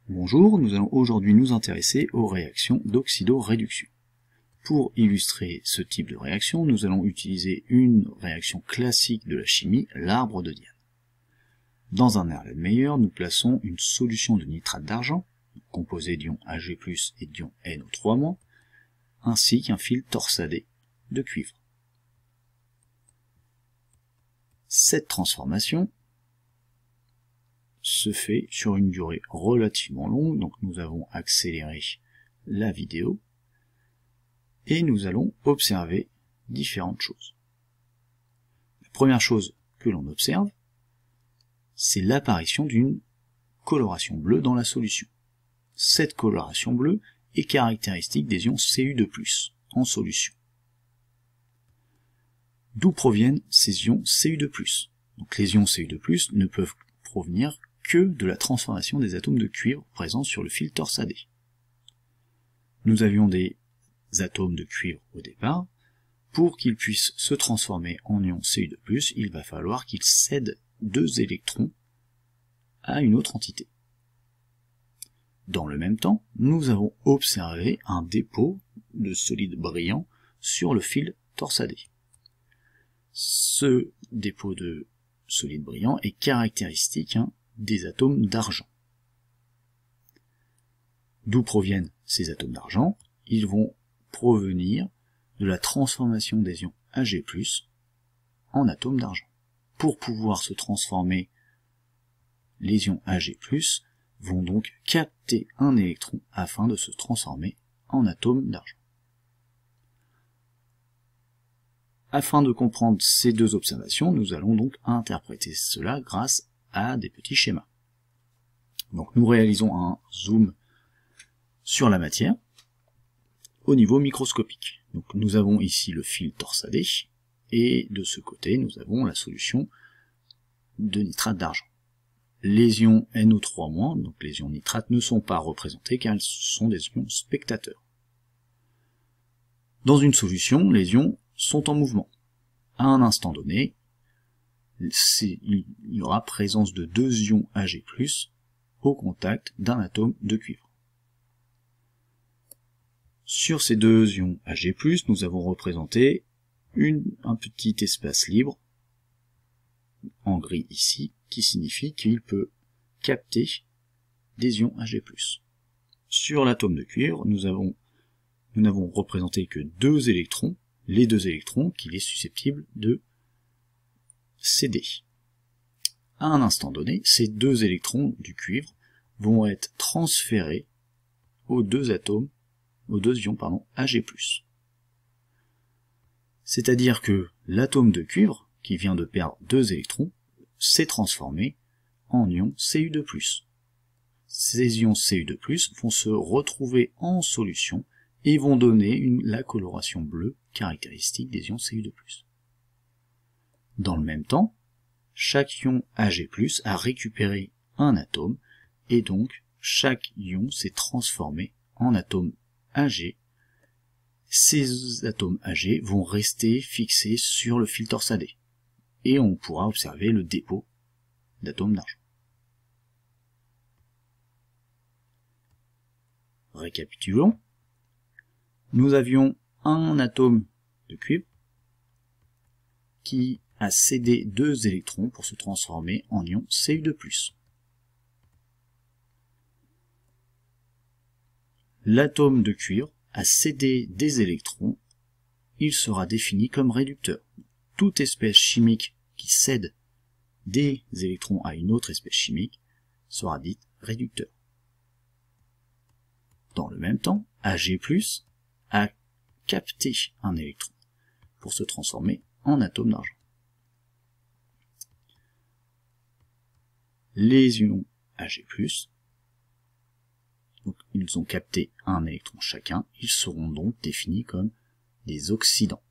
Bonjour, nous allons aujourd'hui nous intéresser aux réactions d'oxydoréduction. Pour illustrer ce type de réaction, nous allons utiliser une réaction classique de la chimie, l'arbre de Diane. Dans un Erlenmeyer, nous plaçons une solution de nitrate d'argent, composée d'ions Ag+, et d'ions NO3-, ainsi qu'un fil torsadé de cuivre. Cette transformation se fait sur une durée relativement longue, donc nous avons accéléré la vidéo et nous allons observer différentes choses. La première chose que l'on observe, c'est l'apparition d'une coloration bleue dans la solution. Cette coloration bleue est caractéristique des ions Cu2+ en solution. D'où proviennent ces ions Cu2+? Donc les ions Cu2+ ne peuvent provenir que de la transformation des atomes de cuivre présents sur le fil torsadé. Nous avions des atomes de cuivre au départ. Pour qu'ils puissent se transformer en ions Cu2+, il va falloir qu'ils cèdent 2 électrons à une autre entité. Dans le même temps, nous avons observé un dépôt de solide brillant sur le fil torsadé. Ce dépôt de solide brillant est caractéristique des atomes d'argent. D'où proviennent ces atomes d'argent? Ils vont provenir de la transformation des ions Ag+ en atomes d'argent. Pour pouvoir se transformer, les ions Ag+ vont donc capter un électron afin de se transformer en atome d'argent. Afin de comprendre ces deux observations, nous allons donc interpréter cela grâce à des petits schémas. Donc nous réalisons un zoom sur la matière au niveau microscopique. Donc nous avons ici le fil torsadé et de ce côté nous avons la solution de nitrate d'argent. Les ions NO3-, donc les ions nitrates, ne sont pas représentés car ce sont des ions spectateurs. Dans une solution, les ions sont en mouvement. À un instant donné, il y aura présence de 2 ions Ag+ au contact d'un atome de cuivre. Sur ces 2 ions Ag+, nous avons représenté un petit espace libre, en gris ici, qui signifie qu'il peut capter des ions Ag+. Sur l'atome de cuivre, nous n'avons représenté que 2 électrons, les 2 électrons qu'il est susceptible de céder. À un instant donné, ces 2 électrons du cuivre vont être transférés aux 2 ions Ag+. C'est-à-dire que l'atome de cuivre, qui vient de perdre 2 électrons, s'est transformé en ion Cu2+. Ces ions Cu2+ vont se retrouver en solution et vont donner la coloration bleue caractéristique des ions Cu2+. Dans le même temps, chaque ion Ag+ a récupéré un atome, et donc chaque ion s'est transformé en atome Ag. Ces atomes Ag vont rester fixés sur le fil torsadé, et on pourra observer le dépôt d'atomes d'argent. Récapitulons. Nous avions un atome de cuivre qui a cédé 2 électrons pour se transformer en ion Cu2+. L'atome de cuivre a cédé des électrons, il sera défini comme réducteur. Toute espèce chimique qui cède des électrons à une autre espèce chimique sera dite réducteur. Dans le même temps, Ag+ a capté un électron pour se transformer en atome d'argent. Les ions Ag+, donc ils ont capté un électron chacun, ils seront donc définis comme des oxydants.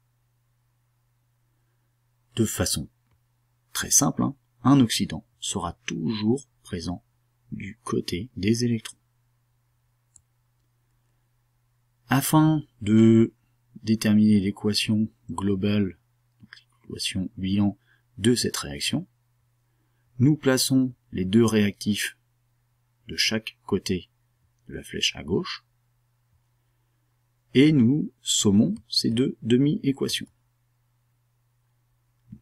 De façon très simple, un oxydant sera toujours présent du côté des électrons. Afin de déterminer l'équation globale, l'équation bilan de cette réaction, nous plaçons les 2 réactifs de chaque côté de la flèche à gauche, et nous sommons ces deux demi-équations.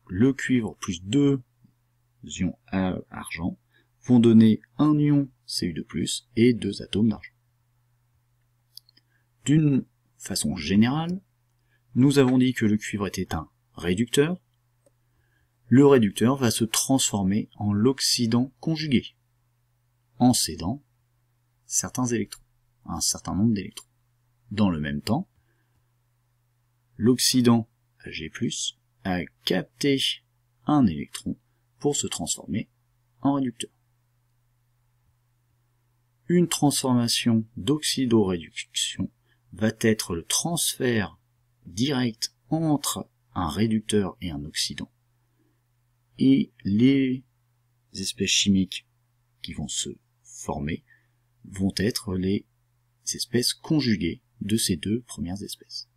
Le cuivre plus 2 ions argent vont donner un ion Cu2+, et 2 atomes d'argent. D'une façon générale, nous avons dit que le cuivre était un réducteur. Le réducteur va se transformer en l'oxydant conjugué, en cédant certains électrons, un certain nombre d'électrons. Dans le même temps, l'oxydant Ag+, a capté un électron pour se transformer en réducteur. Une transformation d'oxydoréduction va être le transfert direct entre un réducteur et un oxydant. Et les espèces chimiques qui vont se former vont être les espèces conjuguées de ces deux premières espèces.